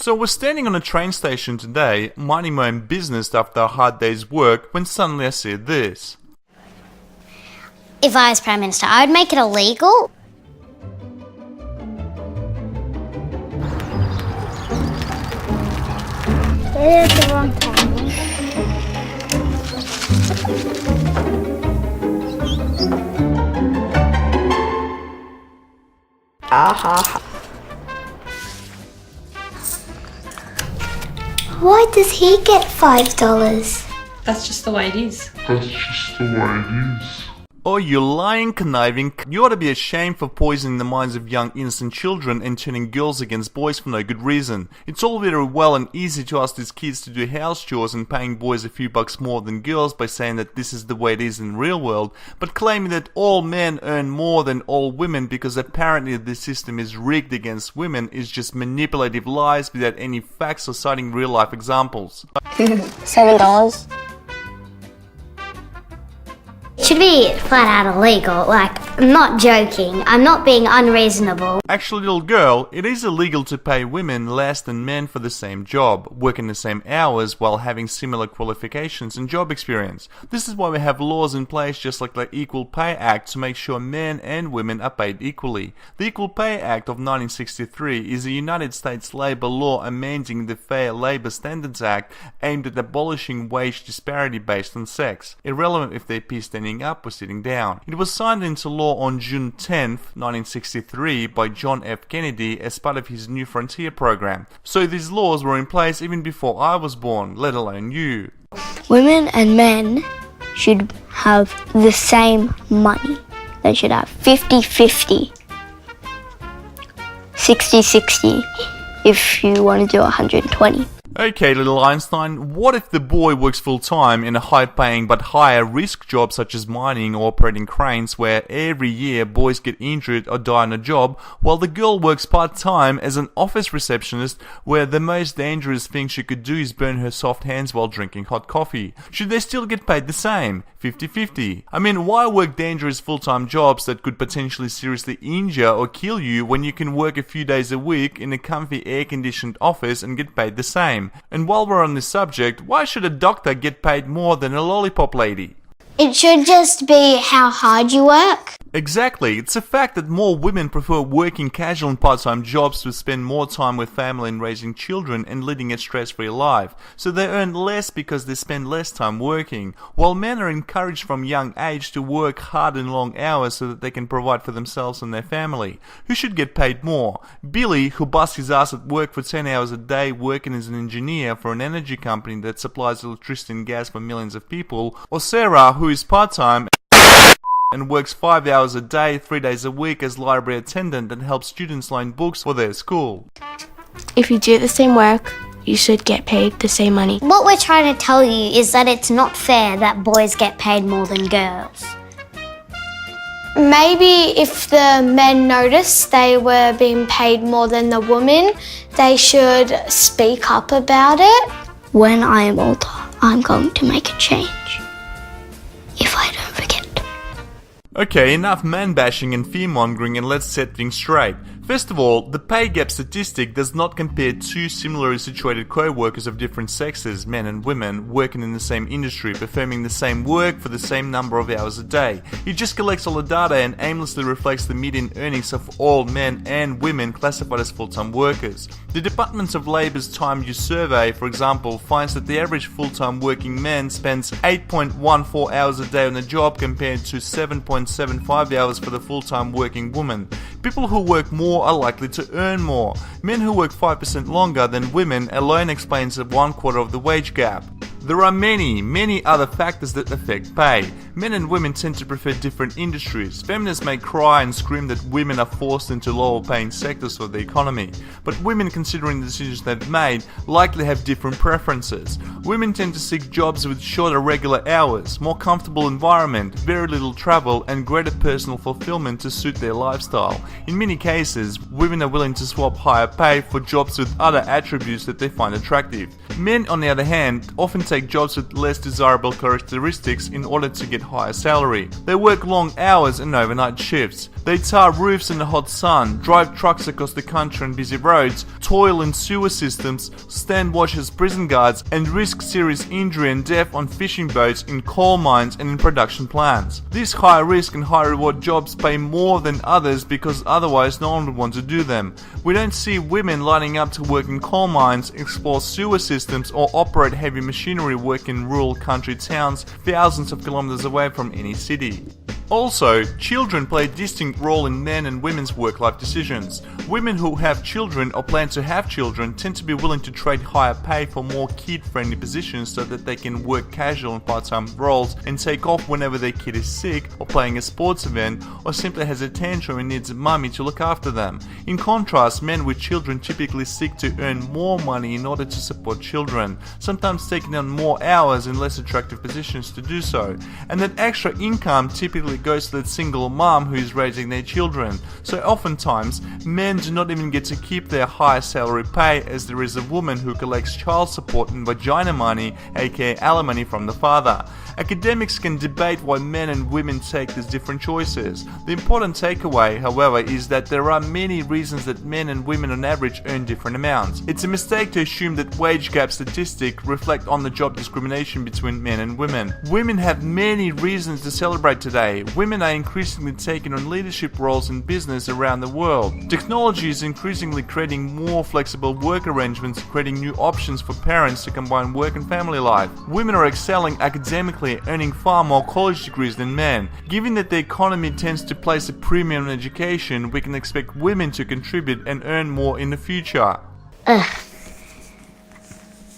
So I was standing on a train station today, minding my own business after a hard day's work, when suddenly I said this. If I was Prime Minister, I would make it illegal. It is the wrong time. Why does he get $5? That's just the way it is. Oh, you lying, conniving, you ought to be ashamed for poisoning the minds of young innocent children and turning girls against boys for no good reason. It's all very well and easy to ask these kids to do house chores and paying boys a few bucks more than girls by saying that this is the way it is in the real world, but claiming that all men earn more than all women because apparently the system is rigged against women is just manipulative lies without any facts or citing real life examples. $7. Should be flat out illegal, I'm not joking, I'm not being unreasonable. Actually, little girl, it is illegal to pay women less than men for the same job, working the same hours while having similar qualifications and job experience. This is why we have laws in place just like the Equal Pay Act to make sure men and women are paid equally. The Equal Pay Act of 1963 is a United States labor law amending the Fair Labor Standards Act aimed at abolishing wage disparity based on sex, irrelevant if they pee standing up or sitting down. It was signed into law on June 10th, 1963 by John F. Kennedy as part of his New Frontier program. So these laws were in place even before I was born, let alone you. Women and men should have the same money. They should have 50-50. 60-60 if you want to do 120. Okay, little Einstein, what if the boy works full-time in a high-paying but higher-risk job such as mining or operating cranes where every year boys get injured or die on a job, while the girl works part-time as an office receptionist where the most dangerous thing she could do is burn her soft hands while drinking hot coffee? Should they still get paid the same? 50-50? I mean, why work dangerous full-time jobs that could potentially seriously injure or kill you when you can work a few days a week in a comfy air-conditioned office and get paid the same? And while we're on this subject, why should a doctor get paid more than a lollipop lady? It should just be how hard you work. Exactly, it's a fact that more women prefer working casual and part-time jobs to spend more time with family and raising children and leading a stress-free life, so they earn less because they spend less time working, while men are encouraged from young age to work hard and long hours so that they can provide for themselves and their family. Who should get paid more? Billy, who busts his ass at work for 10 hours a day working as an engineer for an energy company that supplies electricity and gas for millions of people, or Sarah, who is part-time and works 5 hours a day, 3 days a week as library attendant and helps students loan books for their school. If you do the same work, you should get paid the same money. What we're trying to tell you is that it's not fair that boys get paid more than girls. Maybe if the men noticed they were being paid more than the women, they should speak up about it. When I am older, I'm going to make a change. If I don't forget. Okay, enough man-bashing and fear-mongering and let's set things straight. First of all, the pay gap statistic does not compare two similarly situated co-workers of different sexes, men and women, working in the same industry, performing the same work for the same number of hours a day. It just collects all the data and aimlessly reflects the median earnings of all men and women classified as full-time workers. The Department of Labor's Time Use Survey, for example, finds that the average full-time working man spends 8.14 hours a day on a job compared to 7.75 hours for the full-time working woman. People who work more are likely to earn more. Men who work 5% longer than women alone explains 1/4 of the wage gap. There are many other factors that affect pay. Men and women tend to prefer different industries. Feminists may cry and scream that women are forced into lower paying sectors of the economy. But women, considering the decisions they've made, likely have different preferences. Women tend to seek jobs with shorter regular hours, more comfortable environment, very little travel, and greater personal fulfillment to suit their lifestyle. In many cases, women are willing to swap higher pay for jobs with other attributes that they find attractive. Men, on the other hand, often take jobs with less desirable characteristics in order to get higher salary. They work long hours and overnight shifts. They tar roofs in the hot sun, drive trucks across the country on busy roads, toil in sewer systems, stand watch as prison guards, and risk serious injury and death on fishing boats, in coal mines, and in production plants. These high risk and high reward jobs pay more than others because otherwise no one would want to do them. We don't see women lining up to work in coal mines, explore sewer systems, or operate heavy machinery work in rural country towns thousands of kilometers away from any city. Also, children play a distinct role in men and women's work-life decisions. Women who have children or plan to have children tend to be willing to trade higher pay for more kid-friendly positions so that they can work casual and part-time roles and take off whenever their kid is sick or playing a sports event or simply has a tantrum and needs a mummy to look after them. In contrast, men with children typically seek to earn more money in order to support children, sometimes taking on more hours in less attractive positions to do so. And that extra income typically goes to that single mom who is raising their children. So oftentimes, men do not even get to keep their high salary pay, as there is a woman who collects child support and vagina money, aka alimony, from the father. Academics can debate why men and women take these different choices. The important takeaway, however, is that there are many reasons that men and women on average earn different amounts. It's a mistake to assume that wage gap statistics reflect on the job discrimination between men and women. Women have many reasons to celebrate today. Women are increasingly taking on leadership roles in business around the world. Technology is increasingly creating more flexible work arrangements, creating new options for parents to combine work and family life. Women are excelling academically, earning far more college degrees than men. Given that the economy tends to place a premium on education, we can expect women to contribute and earn more in the future.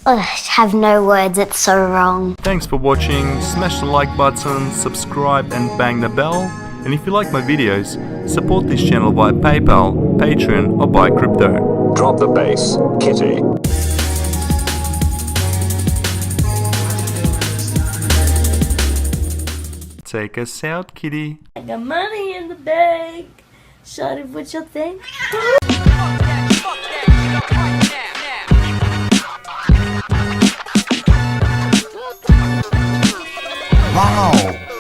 Have no words, it's so wrong. Thanks for watching, smash the like button, subscribe and bang the bell. And if you like my videos, support this channel via PayPal, Patreon or buy crypto. Drop the bass, Kitty. Take us out, kitty. I got money in the bag. Shawty, what you think? Wow.